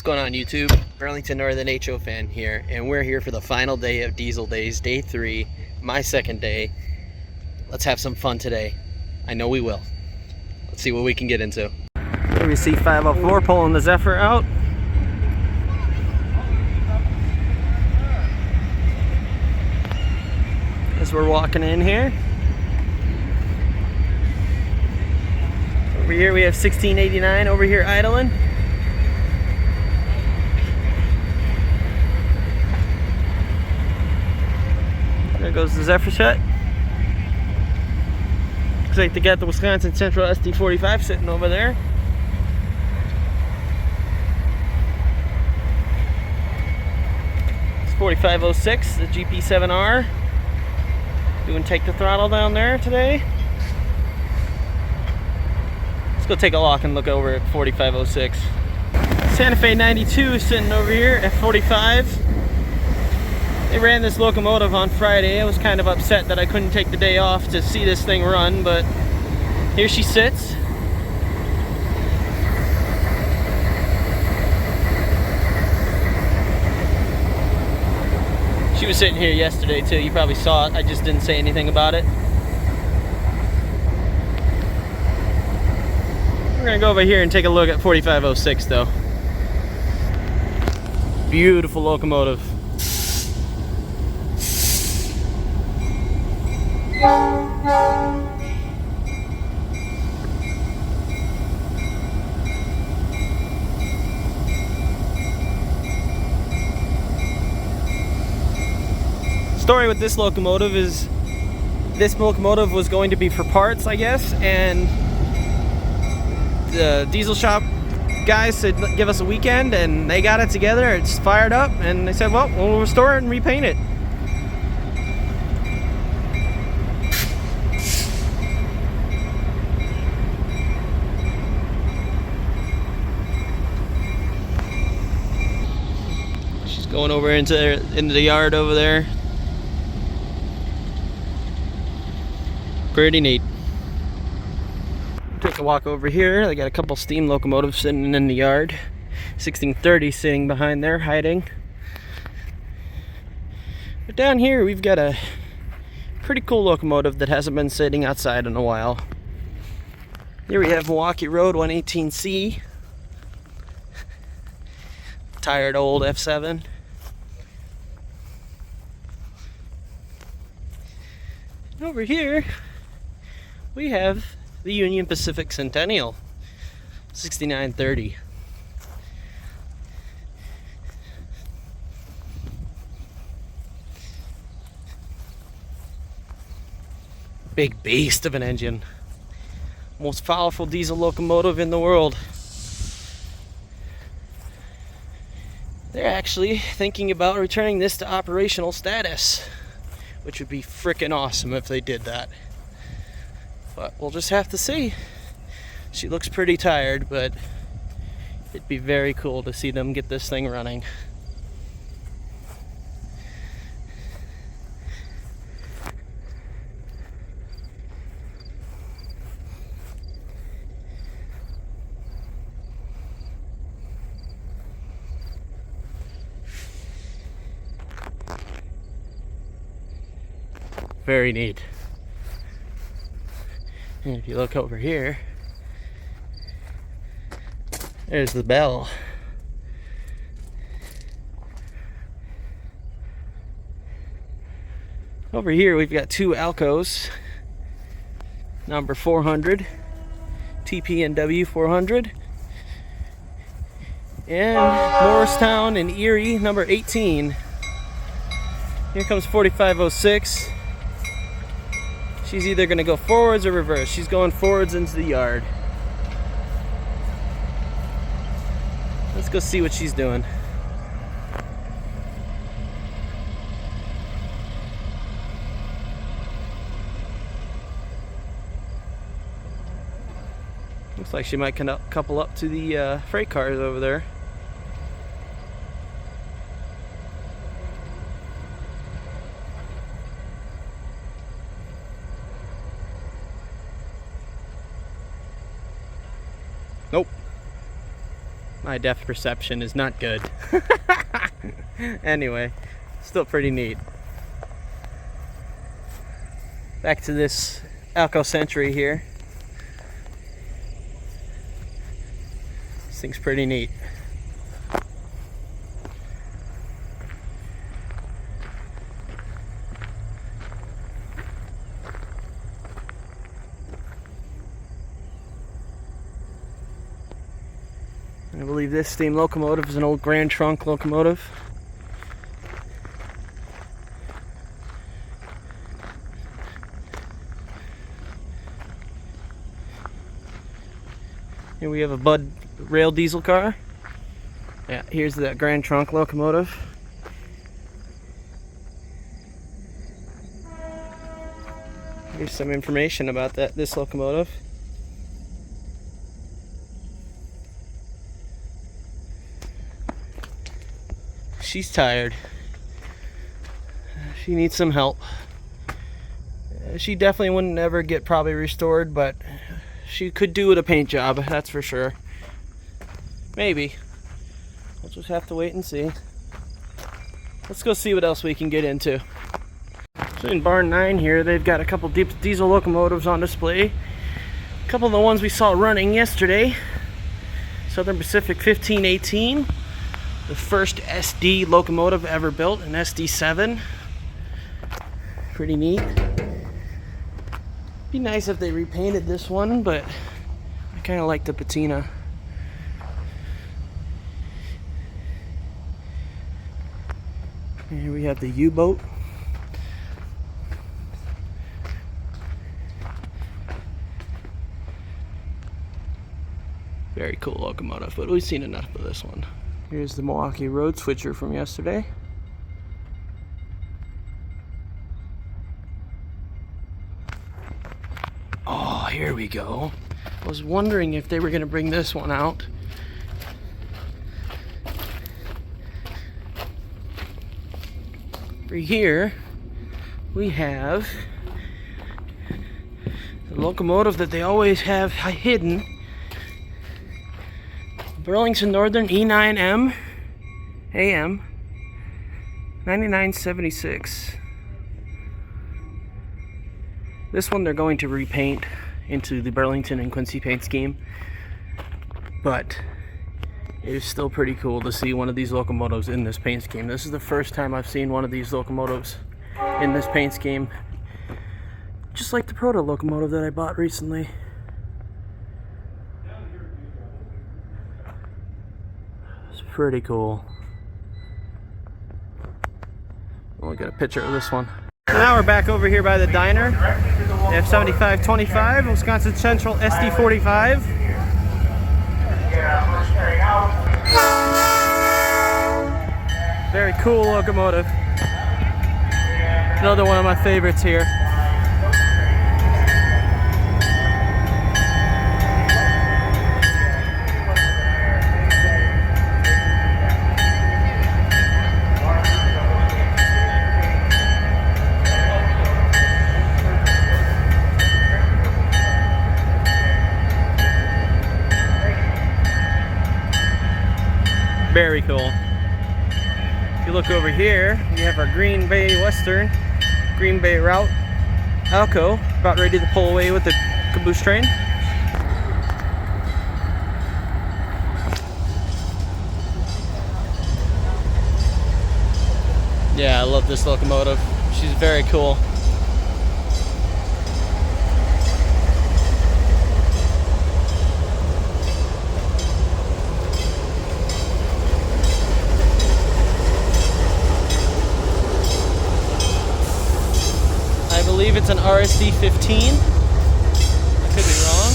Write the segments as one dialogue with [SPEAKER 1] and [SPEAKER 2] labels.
[SPEAKER 1] going on YouTube? Burlington Northern HO fan here, and we're here for the final day of Diesel Days, day 3, my second day. Let's have some fun today. I know we will. Let's see what we can get into. Here we see 504 pulling the Zephyr out. As we're walking in here. Over here we have 1689 over here idling. There goes the Zephyr set. Looks like they got the Wisconsin Central SD45 sitting over there. It's 4506, the GP7R. Doing take the throttle down there today. Let's go take a walk and look over at 4506. Santa Fe 92 is sitting over here at 45. They ran this locomotive on Friday. I was kind of upset that I couldn't take the day off to see this thing run, but here she sits. She was sitting here yesterday too. You probably saw it. I just didn't say anything about it. We're gonna go over here and take a look at 4506 though. Beautiful locomotive. Story with this locomotive is this locomotive was going to be for parts, I guess, and the diesel shop guys said give us a weekend, and they got it together. It's fired up, and they said, well, we'll restore it and repaint it. She's going over into the yard over there. Pretty neat. Took a walk over here. They got a couple steam locomotives sitting in the yard. 1630 sitting behind there, hiding. But down here we've got a pretty cool locomotive that hasn't been sitting outside in a while. Here we have Milwaukee Road 118C. Tired old F7. And over here we have the Union Pacific Centennial 6930. Big beast of an engine. Most powerful diesel locomotive in the world. They're actually thinking about returning this to operational status, which would be freaking awesome if they did that. But we'll just have to see. She looks pretty tired, but it'd be very cool to see them get this thing running. Very neat. And if you look over here, there's the bell. Over here we've got two Alcos, number 400, TP&W 400, and Morristown and Erie, number 18. Here comes 4506. She's either going to go forwards or reverse. She's going forwards into the yard. Let's go see what she's doing. Looks like she might couple up to the freight cars over there. Nope. My depth perception is not good. Anyway, still pretty neat. Back to this Alco Century here. This thing's pretty neat. I believe this steam locomotive is an old Grand Trunk locomotive. Here we have a Bud rail diesel car. Yeah, here's the Grand Trunk locomotive. Here's some information about this locomotive. She's tired. She needs some help. She definitely wouldn't ever get probably restored, but she could do with a paint job, that's for sure. Maybe. We'll just have to wait and see. Let's go see what else we can get into. So in Barn 9 here, they've got a couple diesel locomotives on display. A couple of the ones we saw running yesterday. Southern Pacific 1518. The first SD locomotive ever built, an SD7. Pretty neat. Be nice if they repainted this one, but I kind of like the patina. Here we have the U-boat. Very cool locomotive, but we've seen enough of this one. Here's the Milwaukee Road Switcher from yesterday. Oh, here we go. I was wondering if they were going to bring this one out. For here, we have the locomotive that they always have hidden. Burlington Northern E9M AM 9976. This one they're going to repaint into the Burlington and Quincy paint scheme, but it is still pretty cool to see one of these locomotives in this paint scheme. This is the first time I've seen one of these locomotives in this paint scheme, just like the proto locomotive that I bought recently. It's pretty cool. We'll get a picture of this one. So now we're back over here by the diner. They have 7525 Wisconsin Central SD45. Very cool locomotive. Another one of my favorites here. Very cool. If you look over here, we have our Green Bay Western, Green Bay route, Alco, about ready to pull away with the caboose train. Yeah, I love this locomotive. She's very cool. I believe it's an RSD 15. I could be wrong.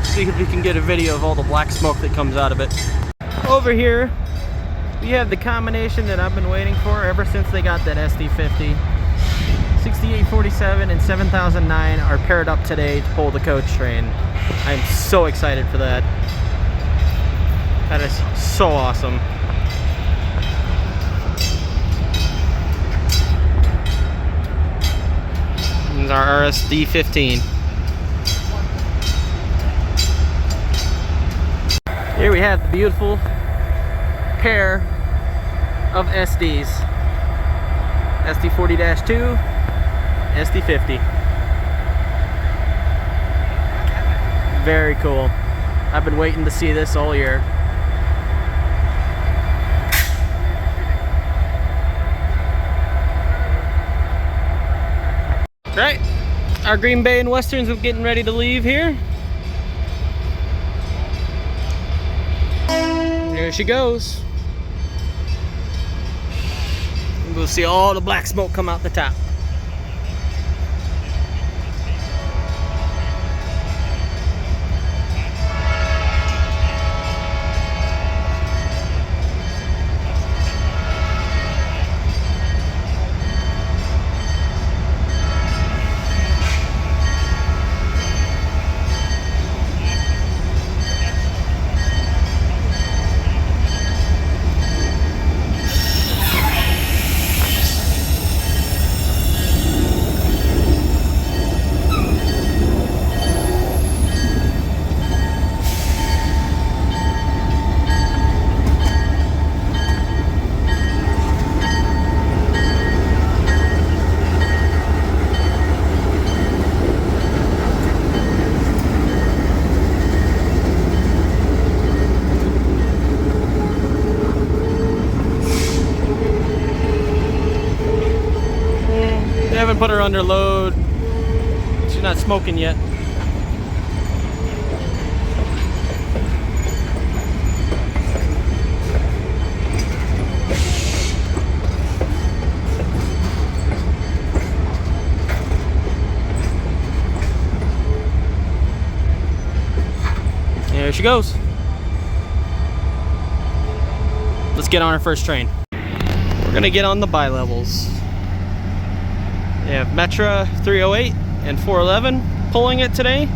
[SPEAKER 1] See if we can get a video of all the black smoke that comes out of it. Over here, we have the combination that I've been waiting for ever since they got that SD50. 6847 and 7009 are paired up today to pull the coach train. I'm so excited for that. That is so awesome. is our RSD 15. Here we have the beautiful pair of SDs. SD40-2, SD50. Very cool. I've been waiting to see this all year. Right, our Green Bay and Westerns are getting ready to leave here. There she goes. We'll see all the black smoke come out the top. They haven't put her under load. She's not smoking yet. There she goes. Let's get on our first train. We're gonna get on the bi-levels. They have Metra 308 and 411 pulling it today.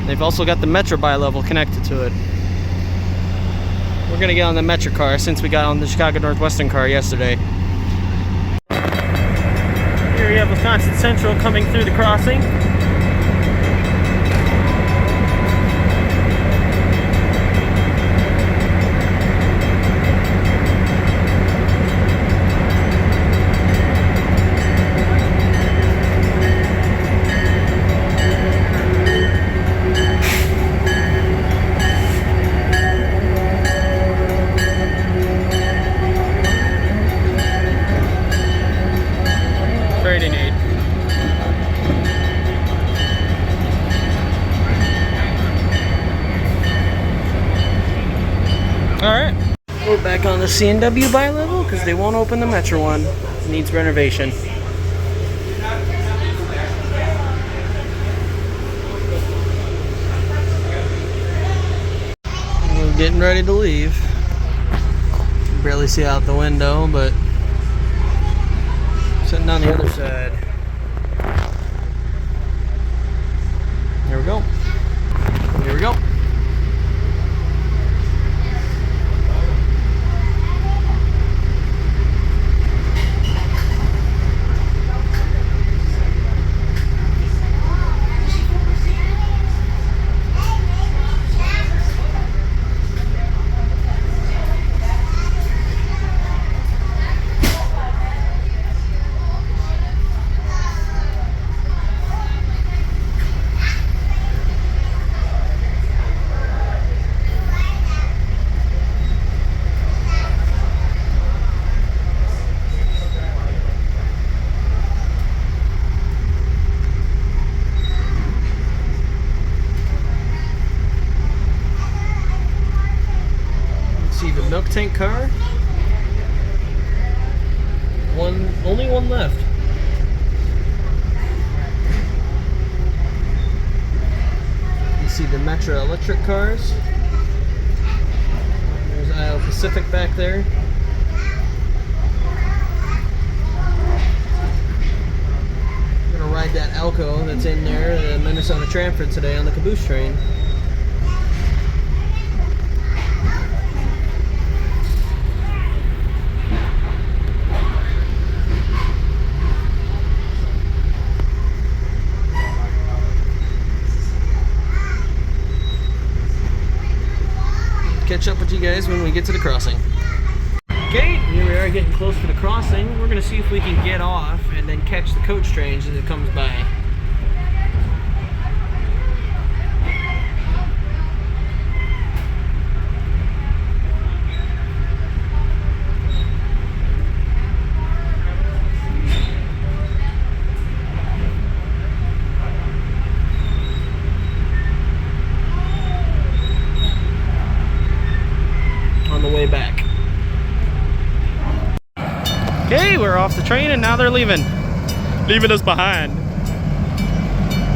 [SPEAKER 1] They've also got the Metra bi-level connected to it. We're gonna get on the Metra car since we got on the Chicago Northwestern car yesterday. Here we have Wisconsin Central coming through the crossing. Alright, we're back on the C&W bi-level because they won't open the Metra one. It needs renovation. We're getting ready to leave. You can barely see out the window, but sitting on the other side. Here we go. Here we go. See the milk tank car. Only one left. You see the Metra electric cars. There's Iowa Pacific back there. I'm gonna ride that Alco that's in there, the Minnesota Tramford today on the caboose train. catch up with you guys when we get to the crossing. Okay, here we are getting close to the crossing. We're gonna see if we can get off and then catch the coach train as it comes by. On the way back. Okay, we're off the train and now they're leaving us behind.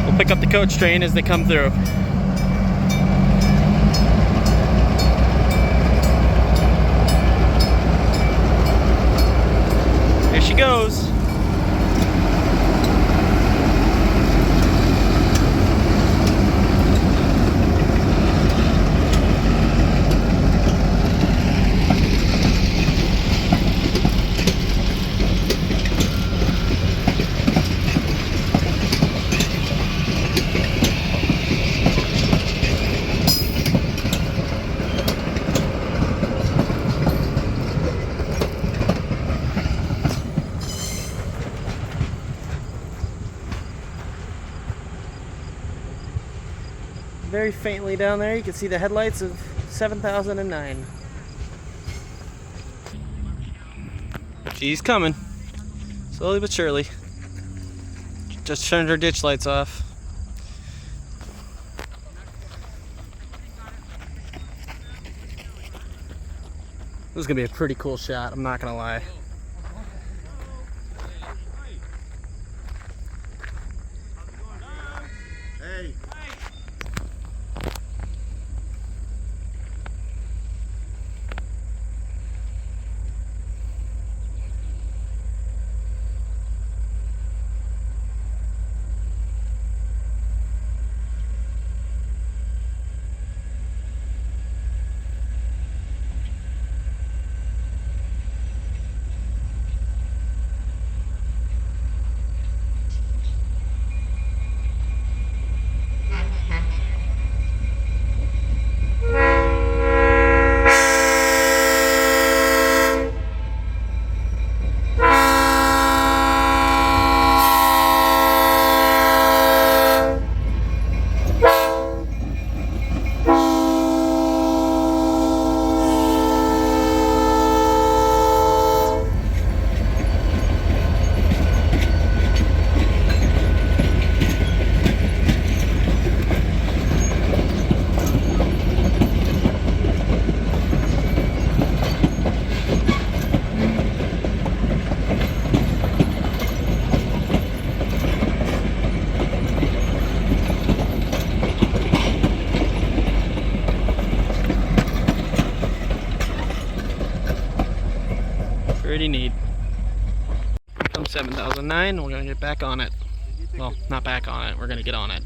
[SPEAKER 1] We'll pick up the coach train as they come through. Here she goes. Very faintly down there, you can see the headlights of 7009. She's coming, slowly but surely. Just turned her ditch lights off. This is gonna be a pretty cool shot, I'm not gonna lie.
[SPEAKER 2] Hey.
[SPEAKER 1] Pretty neat. Come 7009, we're gonna get back on it. Well, not back on it, we're gonna get on it.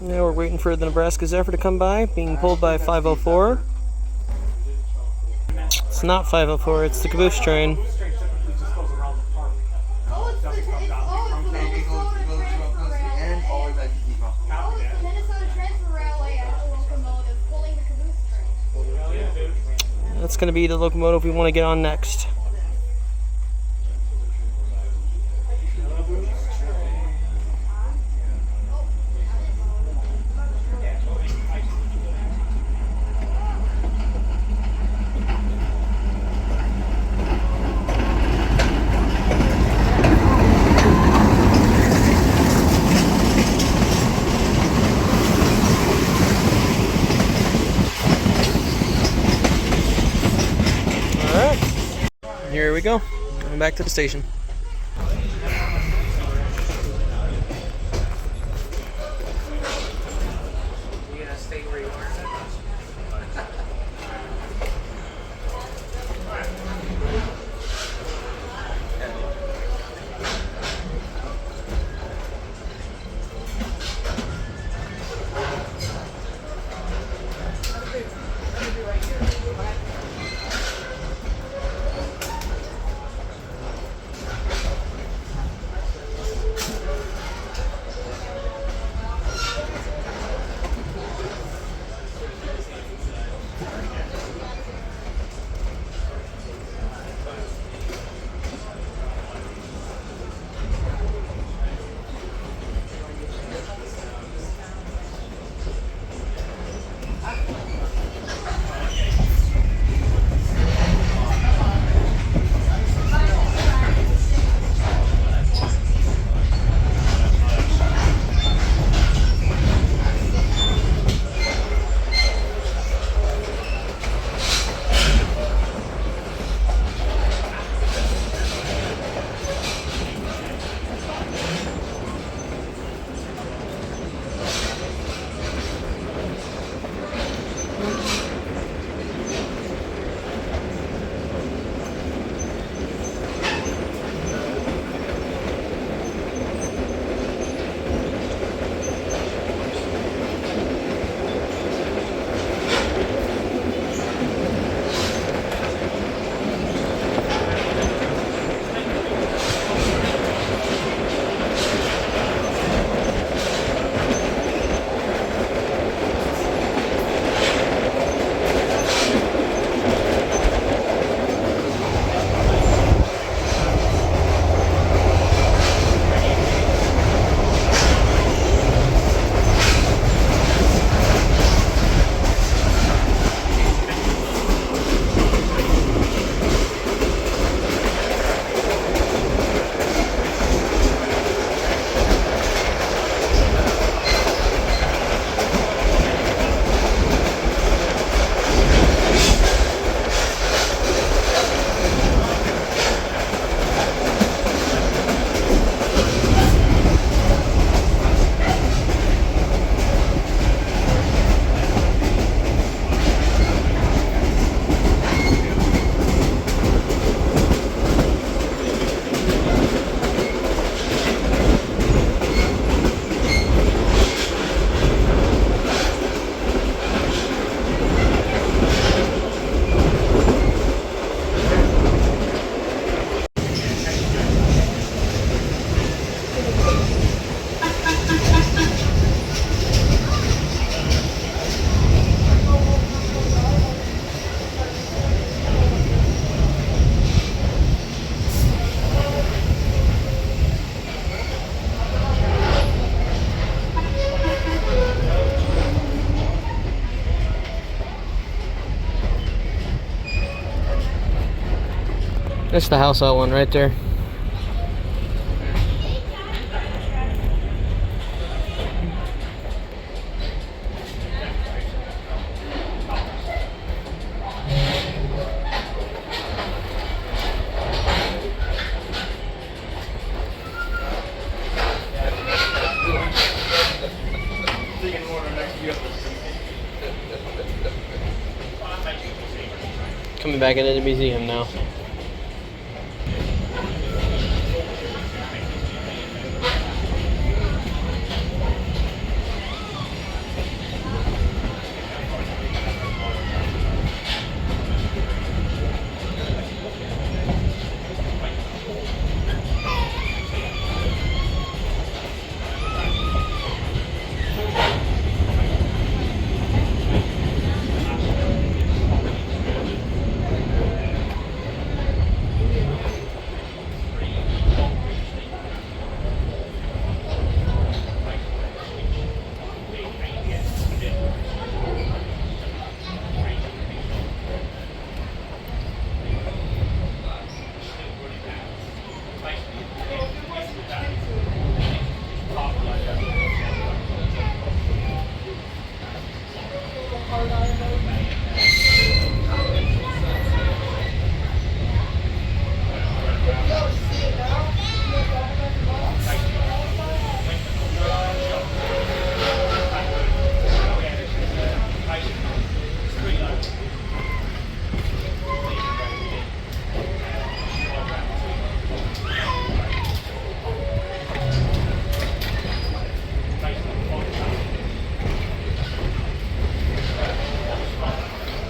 [SPEAKER 1] Now we're waiting for the Nebraska Zephyr to come by, being pulled by 504. It's not 504, it's the caboose train. That's going to be the locomotive we want to get on next. we go. Going back to the station.
[SPEAKER 2] That's the house out one right there. Coming back into the museum now.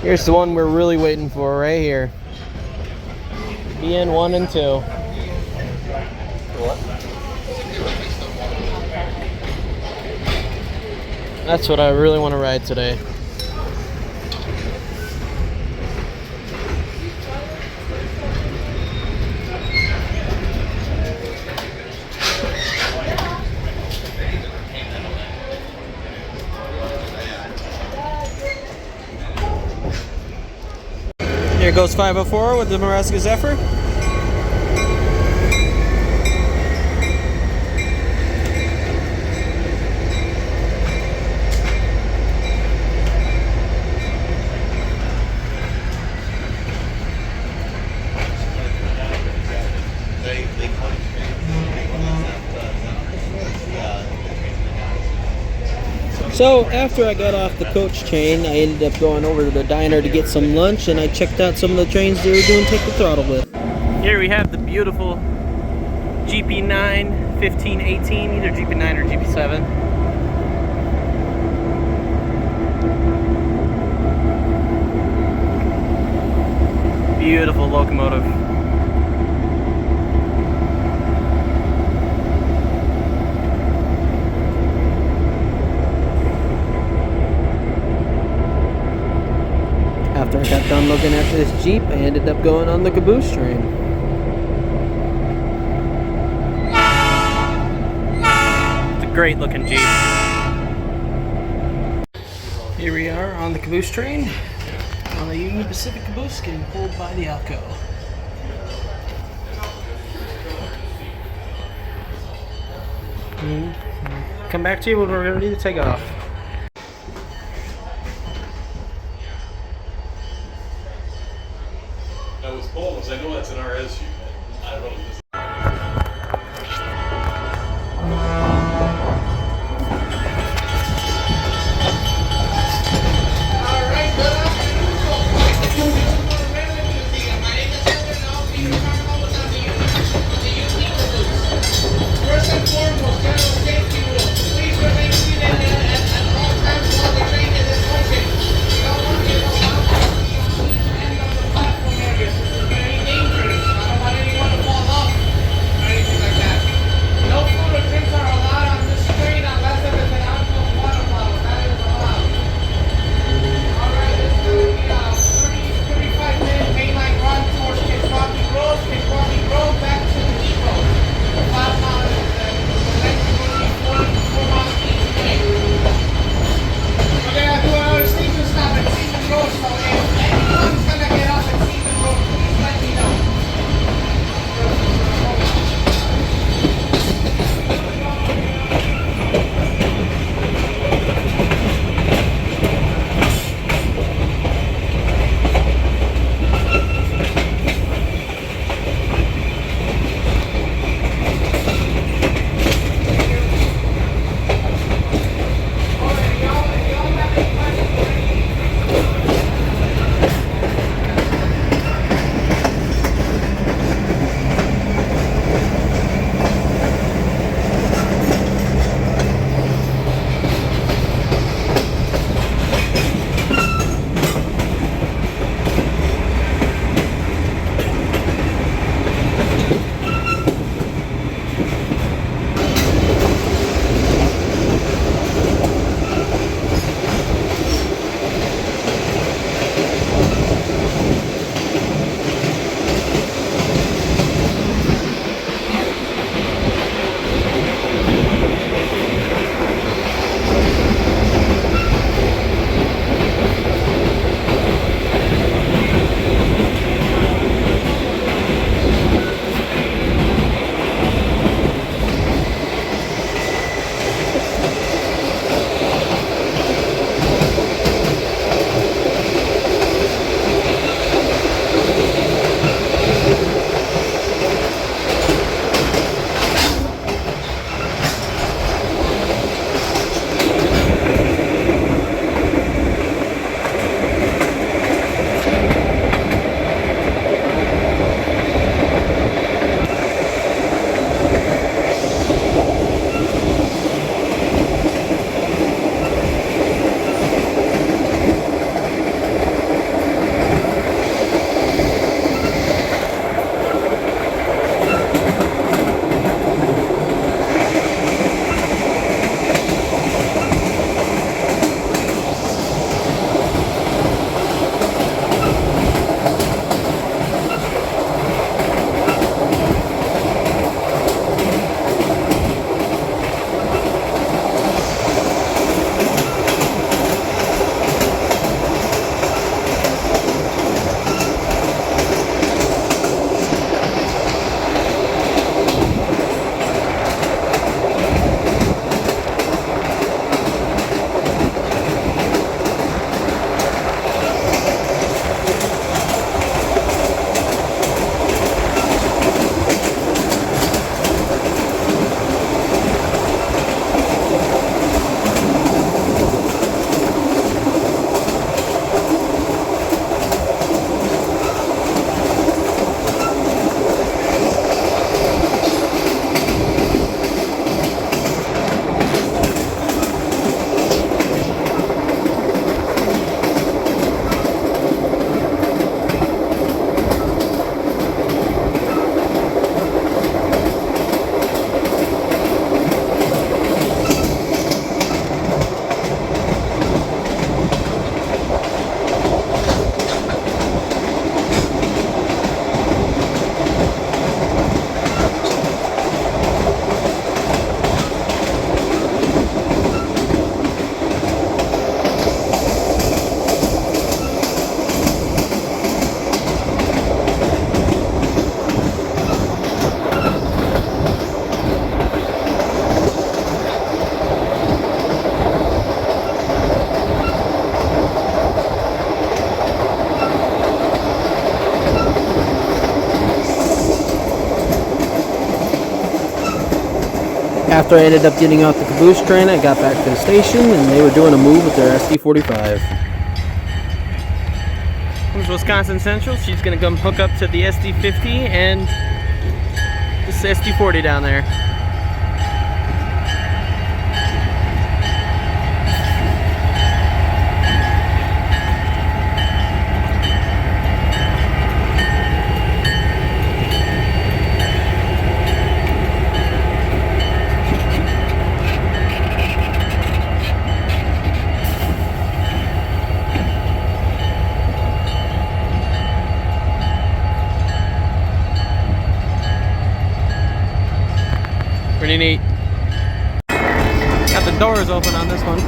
[SPEAKER 2] Here's the one we're really waiting for right here. BN 1 and 2. That's what I really want to ride today. Here goes 504 with the Nebraska Zephyr. So after I got off the coach train, I ended up going over to the diner to get some lunch, and I checked out some of the trains they were doing Take the Throttle with.
[SPEAKER 1] Here we have the beautiful GP9 1518, either GP9 or GP7. Beautiful locomotive.
[SPEAKER 2] After I got done looking at this Jeep, I ended up going on the caboose train.
[SPEAKER 1] It's a great looking Jeep. Here we are on the caboose train on the Union Pacific caboose getting pulled by the Alco. Come back to you when we're ready to take off.
[SPEAKER 3] That was cool because I know that's an RS sheet. I don't know if this.
[SPEAKER 4] First and foremost, general safety rules. Please remain seated
[SPEAKER 2] After I ended up getting off the caboose train, I got back to the station, and they were doing a move with their SD45.
[SPEAKER 1] Here's Wisconsin Central. She's gonna come hook up to the SD50 and this SD40 down there. Pretty neat. Got the doors open on this one.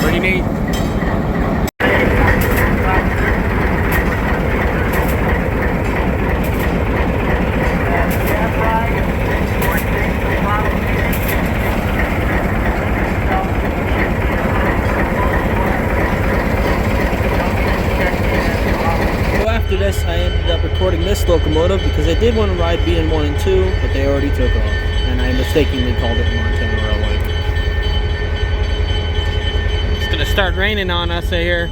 [SPEAKER 1] Pretty neat.
[SPEAKER 2] After this, I ended up recording this locomotive because I did want to ride BN1 and 2, but they already took off, and I mistakenly called it Montana Railway.
[SPEAKER 1] It's gonna start raining on us here.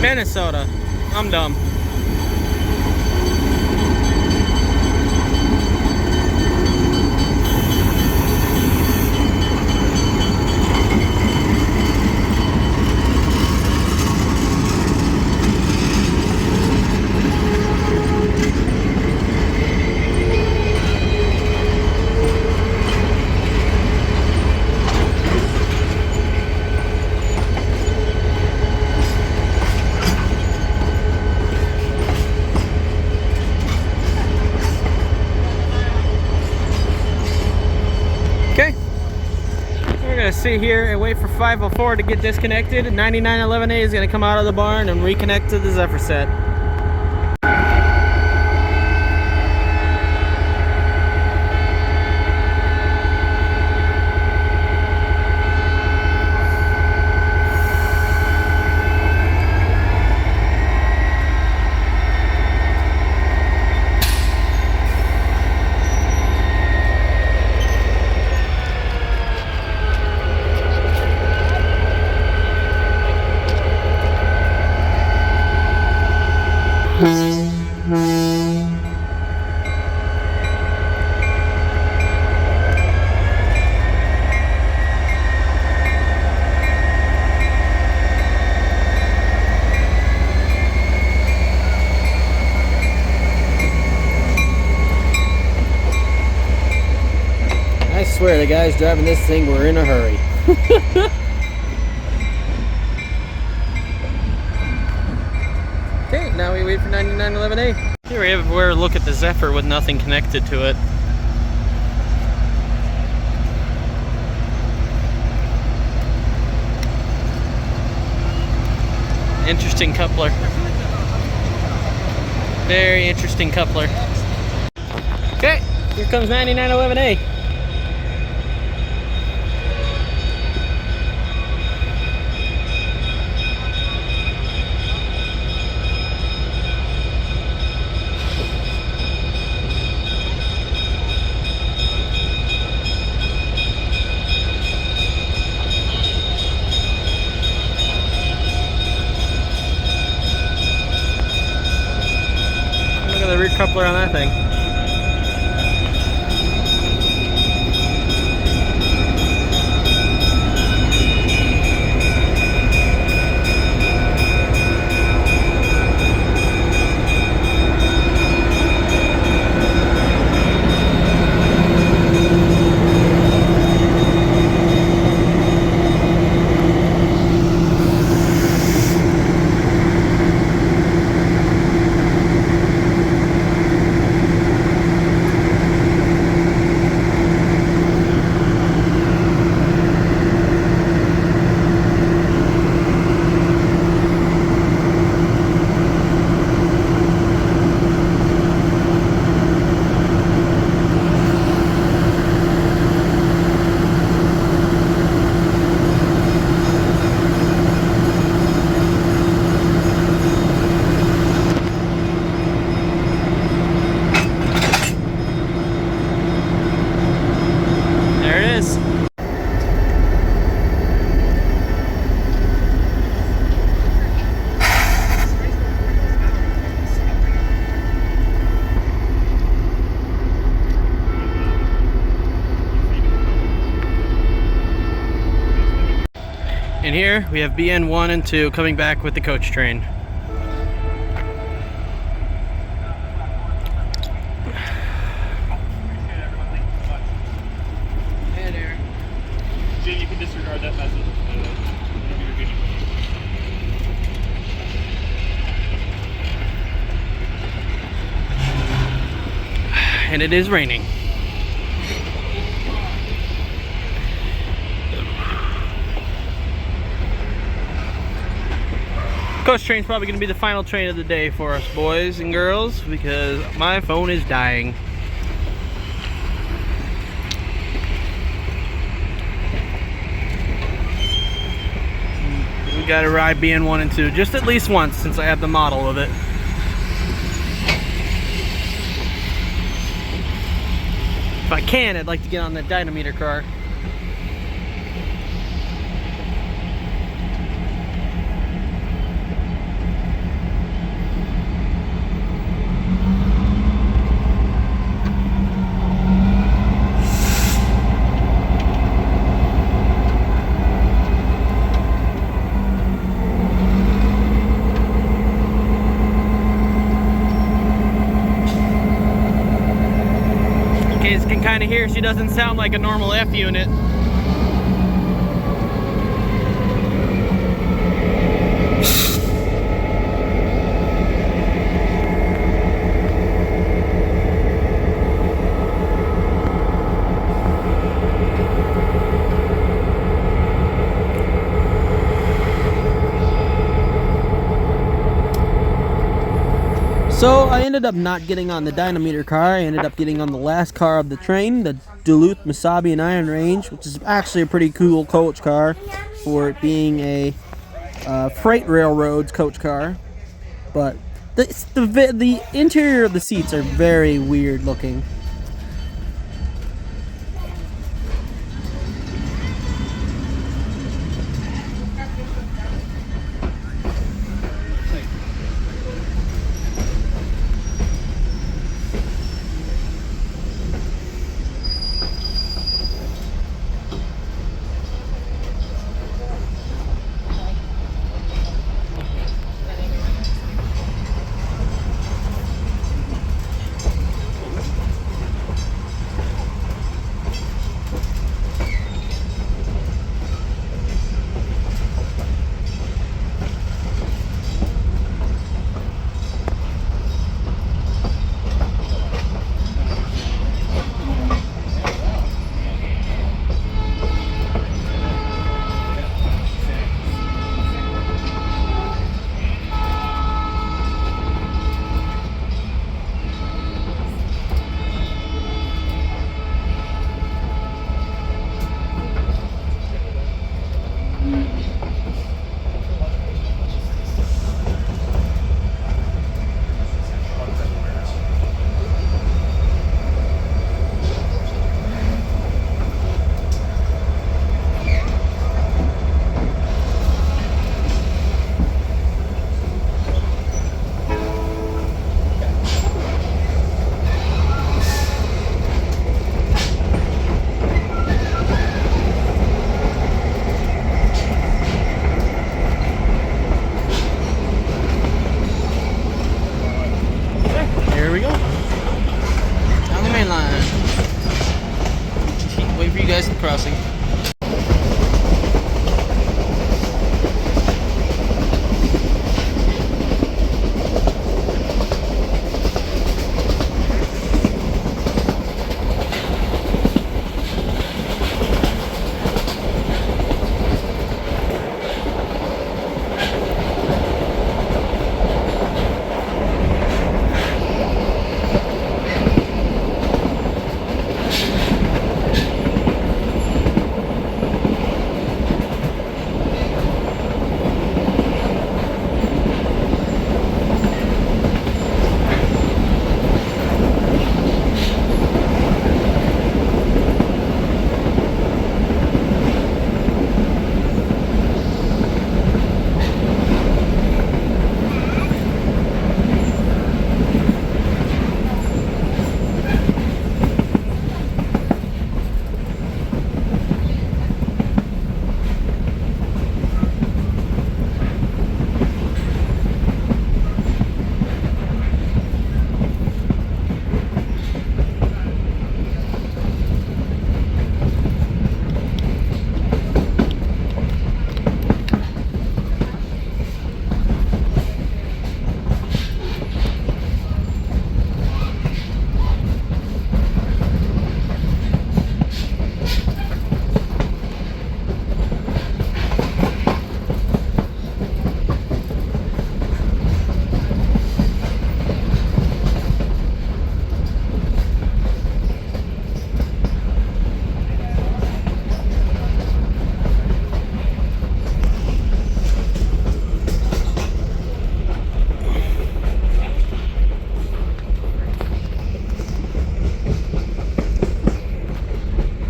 [SPEAKER 1] Minnesota. I'm dumb. Okay, we're gonna sit here and wait for 504 to get disconnected. 9911A is gonna come out of the barn and reconnect to the Zephyr set.
[SPEAKER 2] I swear, the guys driving this thing were in a hurry.
[SPEAKER 1] Okay, now we wait for 9911A. Here we have a look at the Zephyr with nothing connected to it. Interesting coupler. Very interesting coupler. Okay, here comes 9911A. Look at the rear coupler on that thing. And here we have BN1 and 2 coming back with the coach train.
[SPEAKER 2] Hey there.
[SPEAKER 3] Jay, you can disregard that message. Whenever you're getting.
[SPEAKER 1] And it is raining. Coach train's probably going to be the final train of the day for us boys and girls because my phone is dying. We got to ride BN1 and 2 just at least once since I have the model of it. If I can, I'd like to get on that dynameter car. You can kind of hear she doesn't sound like a normal F unit.
[SPEAKER 2] So I ended up not getting on the dynameter car. I ended up getting on the last car of the train, the Duluth Mesabian Iron Range, which is actually a pretty cool coach car for it being a freight railroads coach car. But the interior of the seats are very weird looking.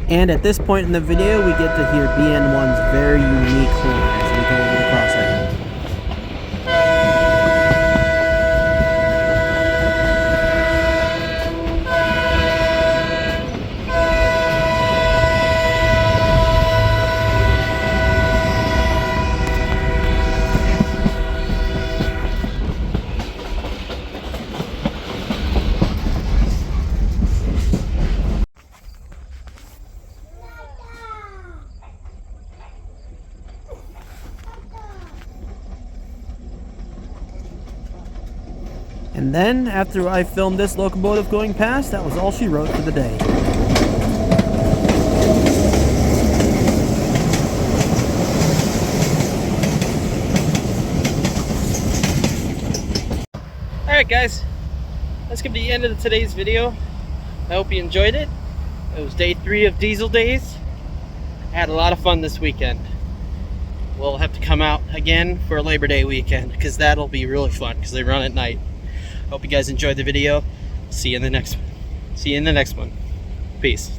[SPEAKER 2] And at this point in the video, we get to hear BN1's very unique horn as we go over the crosshead. And then, after I filmed this locomotive going past, that was all she wrote for the day.
[SPEAKER 1] Alright guys, that's going to be the end of today's video. I hope you enjoyed it. It was day 3 of Diesel Days. I had a lot of fun this weekend. We'll have to come out again for Labor Day weekend because that'll be really fun because they run at night. Hope you guys enjoyed the video. See you in the next one. Peace.